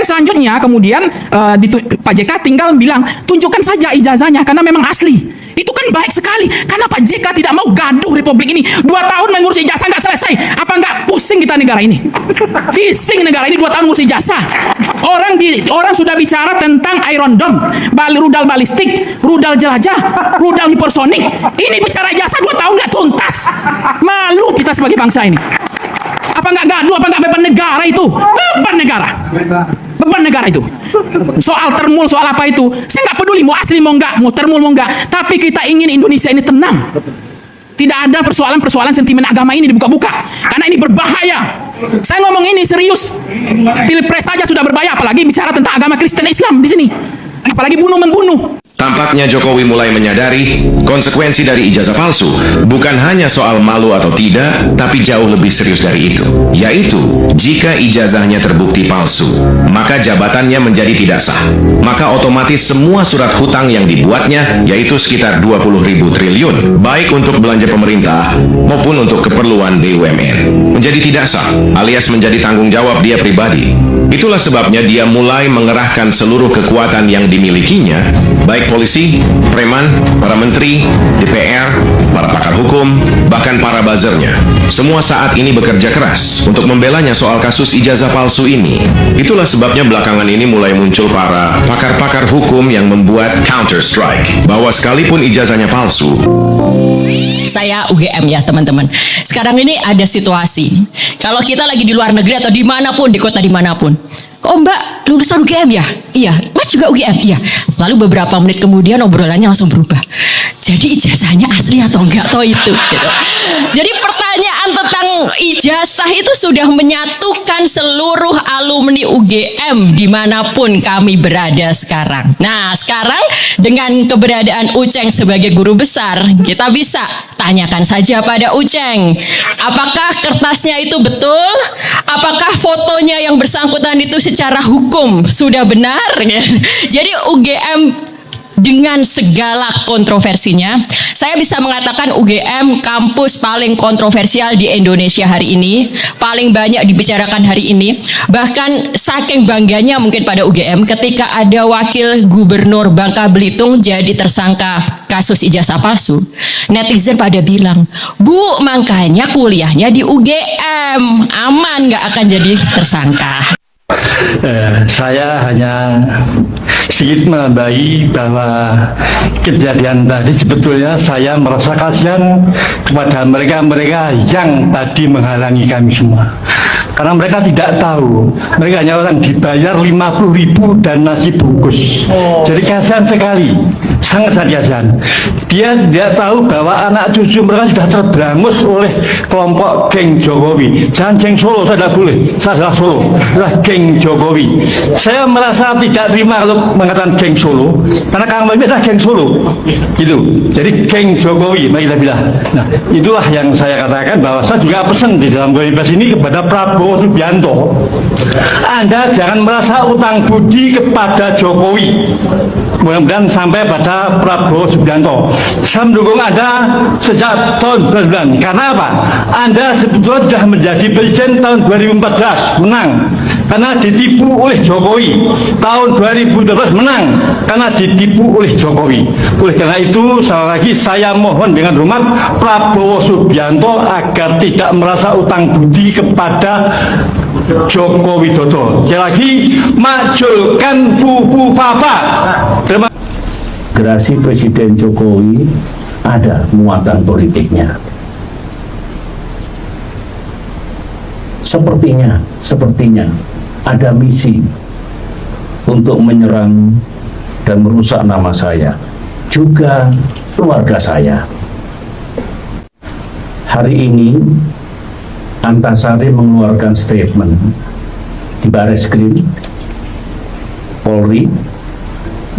selanjutnya kemudian Pak JK tinggal bilang tunjukkan saja ijazahnya karena memang asli. Itu kan baik sekali. Karena Pak JK tidak mau gaduh Republik ini. 2 tahun mengurus ijazah nggak selesai. Apa nggak pusing kita negara ini? Pusing negara ini 2 tahun ngurus ijazah. Orang sudah bicara tentang Iron Dome, rudal balistik, rudal jelajah, rudal hipersonik. Ini bicara ijazah 2 tahun nggak tuntas. Malu kita sebagai bangsa ini. Apa nggak gaduh? Apa nggak beban negara itu? Beban negara. Beban negara itu. Soal termul, soal apa itu, saya nggak peduli mau asli mau nggak, mau termul mau nggak. Tapi kita ingin Indonesia ini tenang. Tidak ada persoalan-persoalan sentimen agama ini dibuka-buka. Karena ini berbahaya. Saya ngomong ini serius. Pilpres saja sudah berbahaya, apalagi bicara tentang agama Kristen Islam di sini. Apalagi bunuh-membunuh. Tampaknya Jokowi mulai menyadari konsekuensi dari ijazah palsu bukan hanya soal malu atau tidak, tapi jauh lebih serius dari itu. Yaitu, jika ijazahnya terbukti palsu, maka jabatannya menjadi tidak sah. Maka otomatis semua surat hutang yang dibuatnya, yaitu sekitar 20.000 triliun, baik untuk belanja pemerintah maupun untuk keperluan BUMN, menjadi tidak sah, alias menjadi tanggung jawab dia pribadi. Itulah sebabnya dia mulai mengerahkan seluruh kekuatan yang dimilikinya, baik polisi, preman, para menteri, DPR, para pakar hukum, bahkan para buzzernya. Semua saat ini bekerja keras untuk membelanya soal kasus ijazah palsu ini. Itulah sebabnya belakangan ini mulai muncul para pakar-pakar hukum yang membuat counter strike, bahwa sekalipun ijazahnya palsu. Saya UGM ya teman-teman. Sekarang ini ada situasi, kalau kita lagi di luar negeri atau dimanapun, di kota dimanapun, oh mbak lulusan UGM ya? Iya. Mas juga UGM? Iya. Lalu beberapa menit kemudian obrolannya langsung berubah. Jadi ijazahnya asli atau enggak toh itu gitu. Jadi pertanyaan tentang ijazah itu sudah menyatukan seluruh alumni UGM dimanapun kami berada sekarang. Nah sekarang dengan keberadaan Uceng sebagai guru besar, kita bisa tanyakan saja pada Uceng, apakah kertasnya itu betul? Apakah fotonya yang bersangkutan itu secara hukum sudah benar? Jadi UGM dengan segala kontroversinya, saya bisa mengatakan UGM kampus paling kontroversial di Indonesia hari ini, paling banyak dibicarakan hari ini. Bahkan saking bangganya mungkin pada UGM ketika ada wakil gubernur Bangka Belitung jadi tersangka kasus ijazah palsu, netizen pada bilang, Bu, makanya kuliahnya di UGM, aman nggak akan jadi tersangka. Saya hanya sedikit menambahi bahwa kejadian tadi sebetulnya saya merasa kasihan kepada mereka-mereka yang tadi menghalangi kami semua. Karena mereka tidak tahu, mereka hanya orang dibayar 50.000 dan nasi bungkus. Jadi kasihan sekali, sangat kasihan. Dia tidak tahu bahwa anak cucu mereka sudah terberangus oleh kelompok geng Jokowi. Jangan geng Solo, saya tidak boleh. Saya adalah Solo, adalah geng Jokowi. Saya merasa tidak terima kalau mengatakan geng Solo, karena kami ini adalah geng Solo. Gitu. Jadi geng Jokowi, mari kita bilang. Nah, itulah yang saya katakan bahwa saya juga pesan di dalam konferensi ini kepada Prabowo Subianto, Anda jangan merasa utang budi kepada Jokowi. Mudah-mudahan sampai pada Prabowo Subianto. Saya mendukung Anda sejak tahun 2009. Karena apa? Anda sebetulnya sudah menjadi presiden tahun 2014, menang karena ditipu oleh Jokowi. Tahun 2012 menang karena ditipu oleh Jokowi. Oleh karena itu, sekali lagi saya mohon dengan hormat Prabowo Subianto agar tidak merasa utang budi kepada Joko Widodo. Sekali lagi, majulkan Fufu Papa. Gerasi Presiden Jokowi ada muatan politiknya. Sepertinya ada misi untuk menyerang dan merusak nama saya, juga keluarga saya. Hari ini Antasari mengeluarkan statement di Bareskrim Polri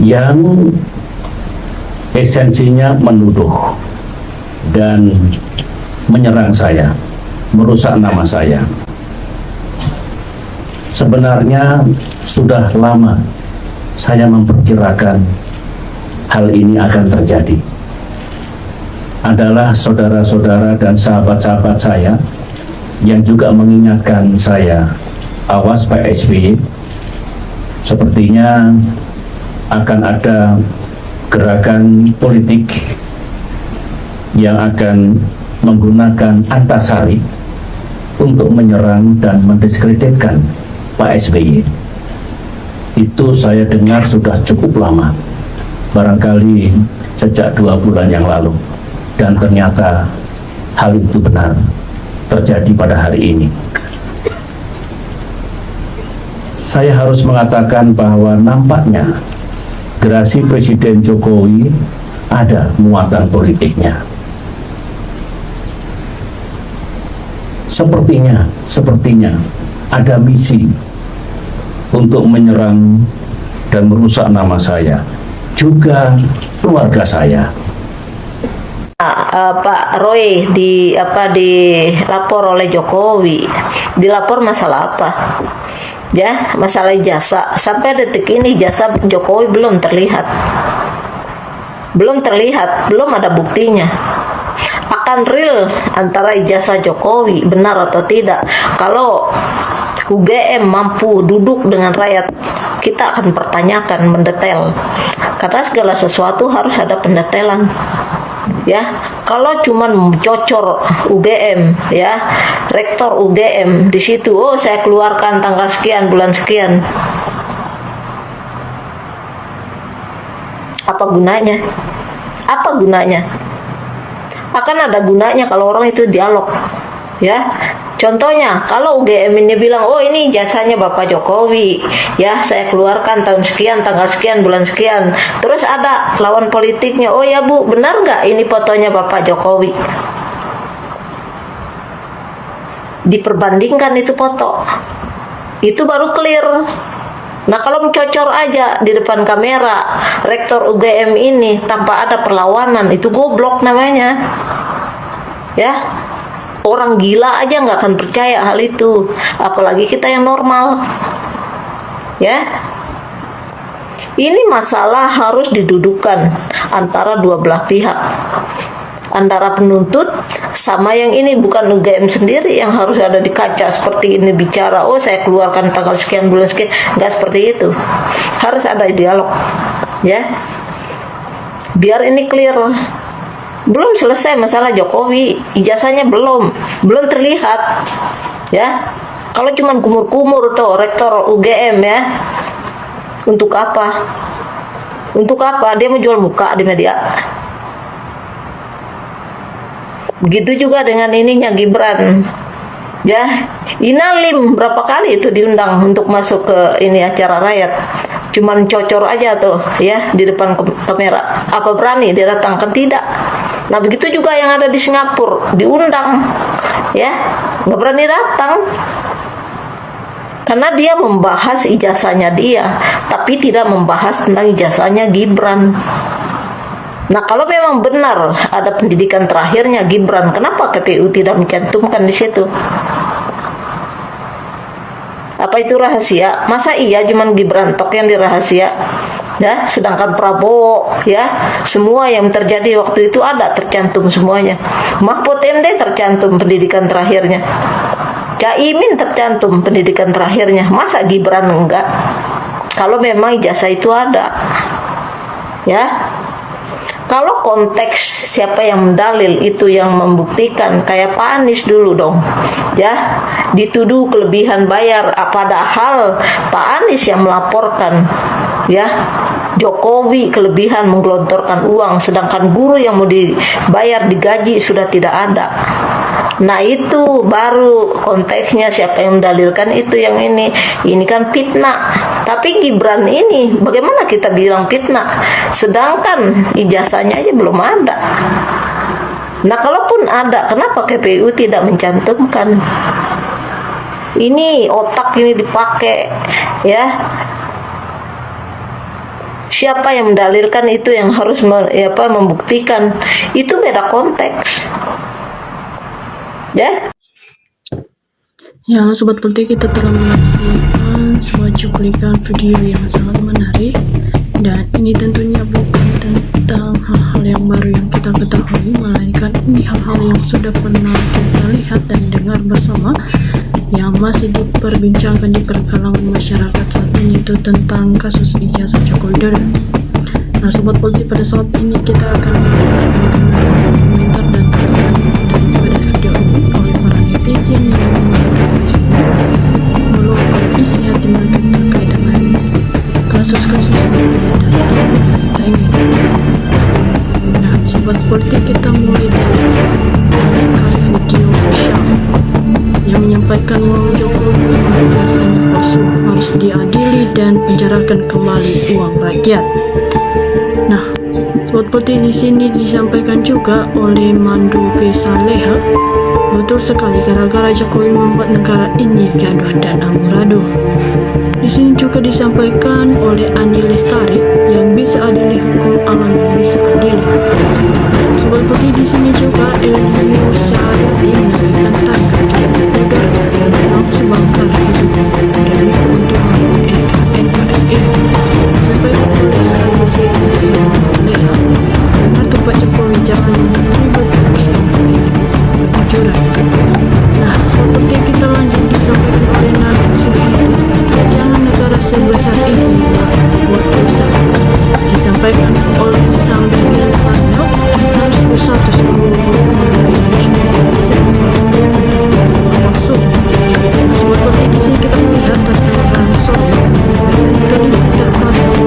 yang esensinya menuduh dan menyerang saya, merusak nama saya. Sebenarnya sudah lama saya memperkirakan hal ini akan terjadi. Adalah saudara-saudara dan sahabat-sahabat saya yang juga mengingatkan saya, awas Pak SBY, sepertinya akan ada gerakan politik yang akan menggunakan antasari untuk menyerang dan mendiskreditkan Pak SBY. Itu saya dengar sudah cukup lama, barangkali sejak 2 bulan yang lalu, dan ternyata hal itu benar terjadi pada hari ini. Saya harus mengatakan bahwa nampaknya gerasi Presiden Jokowi ada muatan politiknya. Sepertinya ada misi untuk menyerang dan merusak nama saya, juga keluarga saya. Pak Roy dilapor oleh Jokowi. Dilapor masalah apa? Ya, masalah ijazah. Sampai detik ini ijazah Jokowi belum terlihat. Belum ada buktinya. Akan real antara ijazah Jokowi benar atau tidak. Kalau UGM mampu duduk dengan rakyat, kita akan pertanyakan mendetail. Karena segala sesuatu harus ada pendetailan. Ya, kalau cuman cocor UGM, ya, rektor UGM di situ, oh saya keluarkan tanggal sekian, bulan sekian. Apa gunanya? Apa gunanya? Akan ada gunanya kalau orang itu dialog, ya. Contohnya, kalau UGM ini bilang, oh ini jasanya Bapak Jokowi, ya saya keluarkan tahun sekian, tanggal sekian, bulan sekian. Terus ada lawan politiknya, oh ya Bu, benar nggak ini fotonya Bapak Jokowi? Diperbandingkan itu foto, itu baru clear. Nah kalau mencocor aja di depan kamera, rektor UGM ini tanpa ada perlawanan, itu goblok namanya, ya. Orang gila aja nggak akan percaya hal itu, apalagi kita yang normal, ya. Ini masalah harus didudukan antara dua belah pihak, antara penuntut sama yang ini. Bukan UGM sendiri yang harus ada di kaca seperti ini bicara, oh saya keluarkan tanggal sekian, bulan sekian. Nggak seperti itu, harus ada dialog, ya, biar ini clear. Belum selesai masalah Jokowi, ijazahnya belum terlihat, ya. Kalau cuma kumur-kumur tuh rektor UGM, ya, untuk apa? Untuk apa? Dia menjual muka di media. Begitu juga dengan ininya Gibran, ya. Inalim berapa kali itu diundang untuk masuk ke ini acara rakyat, cuman cocor aja tuh, ya, di depan kamera. Apa berani dia datang? Kan tidak. Nah begitu juga yang ada di Singapura, diundang, ya, nggak berani datang karena dia membahas ijazahnya dia, tapi tidak membahas tentang ijazahnya Gibran. Nah kalau memang benar ada pendidikan terakhirnya Gibran, kenapa KPU tidak mencantumkan di situ? Apa itu rahasia? Masa iya cuman Gibran tok yang dirahasia? Ya, sedangkan Prabowo, ya, semua yang terjadi waktu itu ada tercantum semuanya. Mahfud MD tercantum pendidikan terakhirnya. Caimin tercantum pendidikan terakhirnya. Masa Gibran enggak? Kalau memang ijazah itu ada, ya. Kalau konteks siapa yang mendalil itu yang membuktikan, kayak Pak Anies dulu dong, ya, dituduh kelebihan bayar, padahal Pak Anies yang melaporkan, ya, Jokowi kelebihan menggelontorkan uang, sedangkan guru yang mau dibayar digaji sudah tidak ada. Nah itu baru konteksnya siapa yang mendalilkan itu yang ini kan fitnah. Tapi Gibran ini bagaimana kita bilang fitnah, sedangkan ijazahnya aja belum ada. Nah kalaupun ada, kenapa KPU tidak mencantumkan? Ini otak ini dipakai, ya. Siapa yang mendalilkan itu yang harus membuktikan, itu beda konteks, ya. Ya, halo Sobat Politik, kita telah menyaksikan sebuah cuplikan video yang sangat menarik, dan ini tentunya bukan tentang hal-hal yang baru yang kita ketahui, melainkan ini hal-hal yang sudah pernah kita lihat dan dengar bersama, yang masih diperbincangkan di perkalangan masyarakat saat ini itu tentang kasus ijazah Joko Widodo. Nah, sobat politik, pada saat ini kita akan komentar dan tanggapan daripada video ini oleh para netizen yang mengatakan di sini meluapkan isi hati mereka terkait dengan kasus-kasus yang berbeda dari kita ini. Nah, sobat politik, kita mulai dari video official yang menyampaikan bahwa Jokowi ijazahnya palsu harus diadili dan penjarakan kembali uang rakyat. Nah, sobat politik, di sini disampaikan juga oleh Manduge Saleha, betul sekali gara-gara Jokowi membuat negara ini gaduh dan amburadul. Di sini juga disampaikan oleh Ani Lestari yang bisa adili hukum alam yang bisa adili. Sobat politik, di sini juga Elio Syarati menyampaikan tangkap langsung bangkar hidup dari keuntungan NKRI sampai oleh Haji Siti Soleha. Benar tuh Pak Jokowi, jangan ribet terus bangsa ini kejujuran. Nah, seperti kita lanjut disampaikan oleh Nadiem Suhaimi, jangan negara sebesar ini berbuat dosa. Disampaikan oleh Sambil Sanyo, harus bersatu seluruh Indonesia bisa tentang ijazah palsu. Nah, seperti di sini kita melihat tentang Ransol teliti terpadu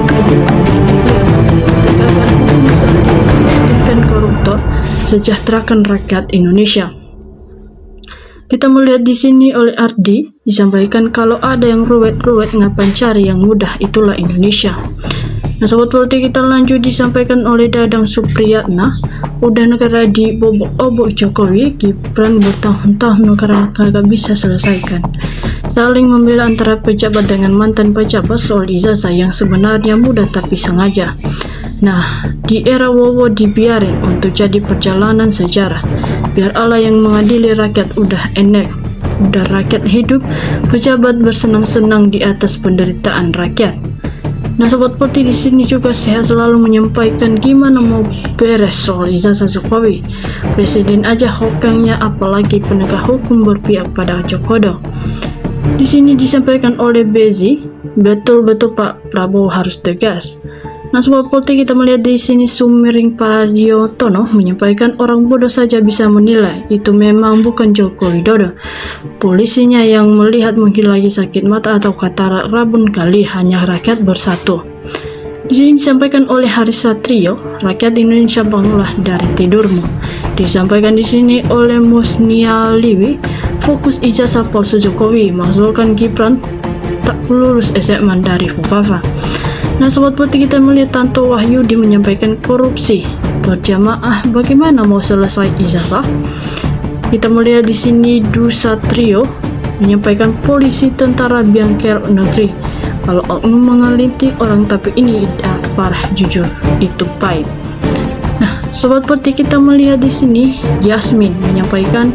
tegakkan hukum seadil, miskinkan koruptor, sejahterakan rakyat Indonesia. Kita melihat di sini oleh Ardi disampaikan kalau ada yang ruwet-ruwet ngapain cari yang mudah, itulah Indonesia. Nah, sobat politik, kita lanjut disampaikan oleh Dadang Supriyatna, udah negara dibobok-obok Jokowi, Gibran bertahun-tahun negara kagak bisa selesaikan. Saling membela antara pejabat dengan mantan pejabat soal ijazah yang sebenarnya mudah tapi sengaja. Nah, di era Wowo dibiarin untuk jadi perjalanan sejarah. Biar Allah yang mengadili rakyat, udah enak. Udah rakyat hidup, pejabat bersenang-senang di atas penderitaan rakyat. Nah, sobat politik, di sini juga saya selalu menyampaikan gimana mau beres soal ijazah Jokowi. Presiden aja hokangnya, apalagi penegak hukum berpihak pada Jokodo. Di sini disampaikan oleh Bezi, betul-betul Pak Prabowo harus tegas. Nah, sobat politik, kita melihat di sini Sumiring Pradiotono menyampaikan orang bodoh saja bisa menilai, itu memang bukan Joko Widodo. Polisinya yang melihat mungkin lagi sakit mata atau kata rabun kali, hanya rakyat bersatu. Di sini disampaikan oleh Haris Satrio, rakyat Indonesia bangunlah dari tidurmu. Disampaikan di sini oleh Musnia Liwi, fokus ijazah palsu Jokowi, makzulkan Gibran tak lulus SMA dari Fukafa. Nah, sobat politik, kita melihat Tanto Wahyudi menyampaikan korupsi berjamaah, bagaimana mau selesai ijazah? Kita melihat di sini Dusatrio menyampaikan polisi tentara biangker negeri. Kalau oknum mengelinting orang, tapi ini parah jujur, itu pahit. Nah, sobat politik, kita melihat di sini Yasmin menyampaikan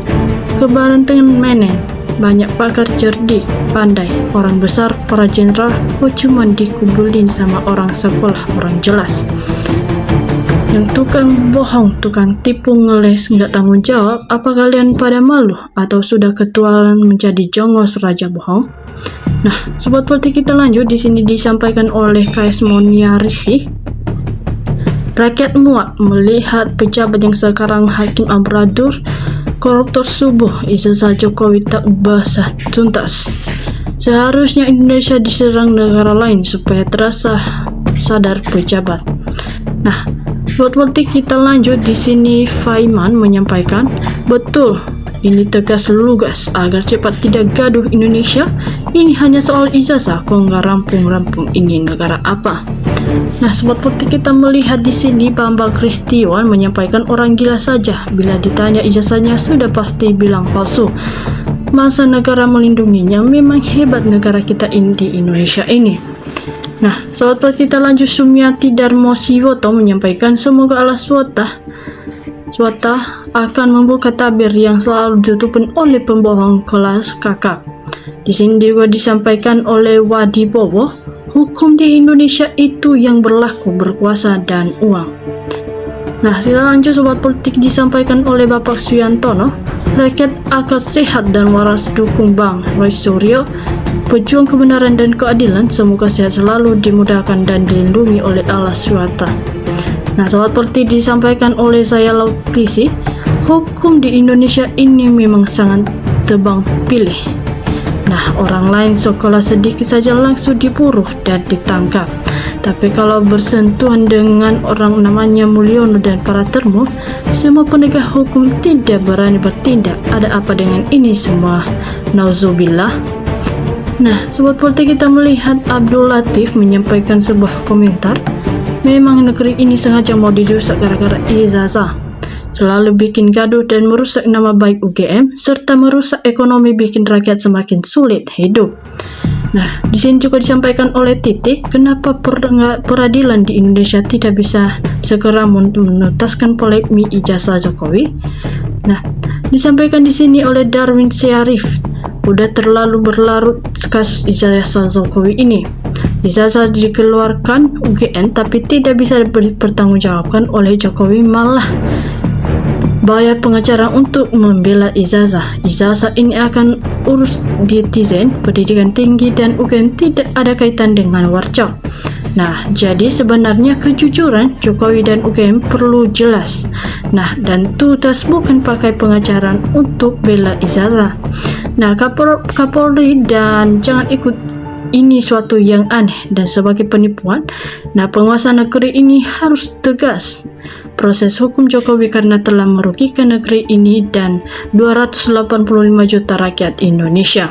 kebarantengan menen. Banyak pakar cerdik, pandai, orang besar, para jenderal, cuman dikumpulin sama orang sekolah, orang jelas. Yang tukang bohong, tukang tipu, ngeles, nggak tanggung jawab, apa kalian pada malu? Atau sudah ketualan menjadi jongos raja bohong? Nah, sobat politik, kita lanjut. Di sini disampaikan oleh KS Moniarisi, rakyat muak melihat pejabat yang sekarang hakim amburadul, koruptor subuh, ijazah Jokowi tak basah tuntas. Seharusnya Indonesia diserang negara lain supaya terasa sadar pejabat. Nah, buat politik, kita lanjut. Di sini Faiman menyampaikan, betul, ini tegas lugas agar cepat tidak gaduh Indonesia. Ini hanya soal ijazah, kok nggak rampung-rampung, ini negara apa? Nah, sobat politik, kita melihat di sini Bambang Kristiwan menyampaikan orang gila saja bila ditanya ijazahnya sudah pasti bilang palsu. Masa negara melindunginya? Memang hebat negara kita ini di Indonesia ini. Nah, sobat politik, kita lanjut. Sumiati Darmo Siwoto menyampaikan semoga Allah SWT akan membuka tabir yang selalu ditutupin oleh pembohong kelas kakak. Di sini juga disampaikan oleh Wadi Bowo, hukum di Indonesia itu yang berlaku berkuasa dan uang. Nah, kita lanjut sobat politik, disampaikan oleh Bapak Suyantono, rakyat akal sehat dan waras dukung Bang Roy Suryo, pejuang kebenaran dan keadilan. Semoga sehat selalu, dimudahkan dan dilindungi oleh Allah SWT. Nah, sobat politik, disampaikan oleh saya Lautisi, hukum di Indonesia ini memang sangat tebang pilih. Nah, orang lain sekolah sedikit saja langsung diburu dan ditangkap. Tapi kalau bersentuhan dengan orang namanya Mulyono dan para termo, semua penegak hukum tidak berani bertindak. Ada apa dengan ini semua? Nauzubillah. Nah, sobat politik, kita melihat Abdul Latif menyampaikan sebuah komentar. Memang negeri ini sengaja mau dirusak gara-gara ijazah. Selalu bikin gaduh dan merusak nama baik UGM, serta merusak ekonomi, bikin rakyat semakin sulit hidup. Nah, di sini juga disampaikan oleh Titik, kenapa peradilan di Indonesia tidak bisa segera menuntaskan polemik ijazah Jokowi. Nah, disampaikan di sini oleh Darwin Syarif, udah terlalu berlarut kasus ijazah Jokowi ini. Ijazah dikeluarkan UGM tapi tidak bisa dipertanggungjawabkan oleh Jokowi, malah bayar pengacara untuk membela ijazah. Ijazah ini akan urus netizen, pendidikan tinggi, dan UGM tidak ada kaitan dengan warcop. Nah, jadi sebenarnya kejujuran Jokowi dan UGM perlu jelas. Nah, dan tuntas bukan pakai pengacara untuk bela ijazah. Nah, Kapolri dan jangan ikut ini suatu yang aneh dan sebagai penipuan. Nah, penguasa negeri ini harus tegas proses hukum Jokowi karena telah merugikan negeri ini dan 285 juta rakyat Indonesia.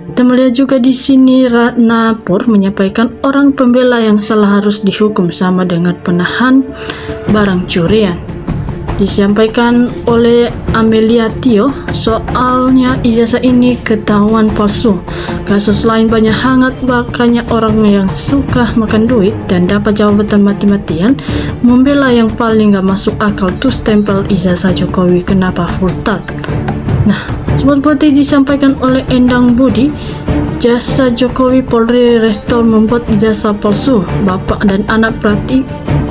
Kita melihat juga di sini Ratna Pur menyampaikan orang pembela yang salah harus dihukum sama dengan penahan barang curian. Disampaikan oleh Amelia Tio, soalnya ijazah ini ketahuan palsu. Kasus lain banyak hangat, makanya orang yang suka makan duit dan dapat jabatan mati-matian membela yang paling gak masuk akal tuh stempel ijazah Jokowi kenapa full tag. Nah, seperti disampaikan oleh Endang Budi, jasa Jokowi Polri Restor membuat ijazah palsu. Bapak dan anak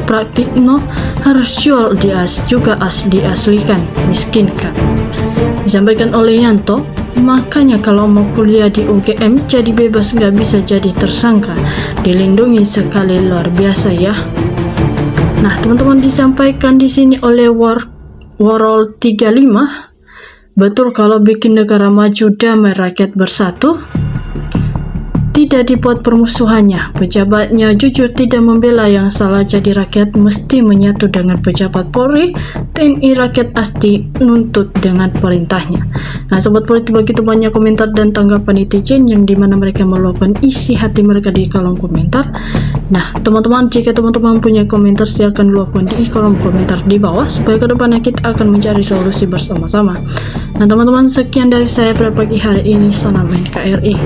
Pratikno harus jual juga diaslikan, miskinkan. Disampaikan oleh Yanto, makanya kalau mau kuliah di UGM jadi bebas, nggak bisa jadi tersangka, dilindungi sekali, luar biasa ya. Nah, teman-teman, disampaikan di sini oleh World 35, betul kalau bikin negara maju damai rakyat bersatu, tidak dibuat permusuhannya. Pejabatnya jujur tidak membela yang salah, jadi rakyat mesti menyatu dengan pejabat Polri, TNI, rakyat asli nuntut dengan perintahnya. Nah, sobat politik, begitu banyak komentar dan tanggapan netizen yang dimana mereka meluapkan isi hati mereka di kolom komentar. Nah, teman-teman, jika teman-teman punya komentar, silakan luapkan di kolom komentar di bawah supaya kedepannya kita akan mencari solusi bersama-sama. Nah, teman-teman, sekian dari saya pada pagi hari ini. Salam NKRI.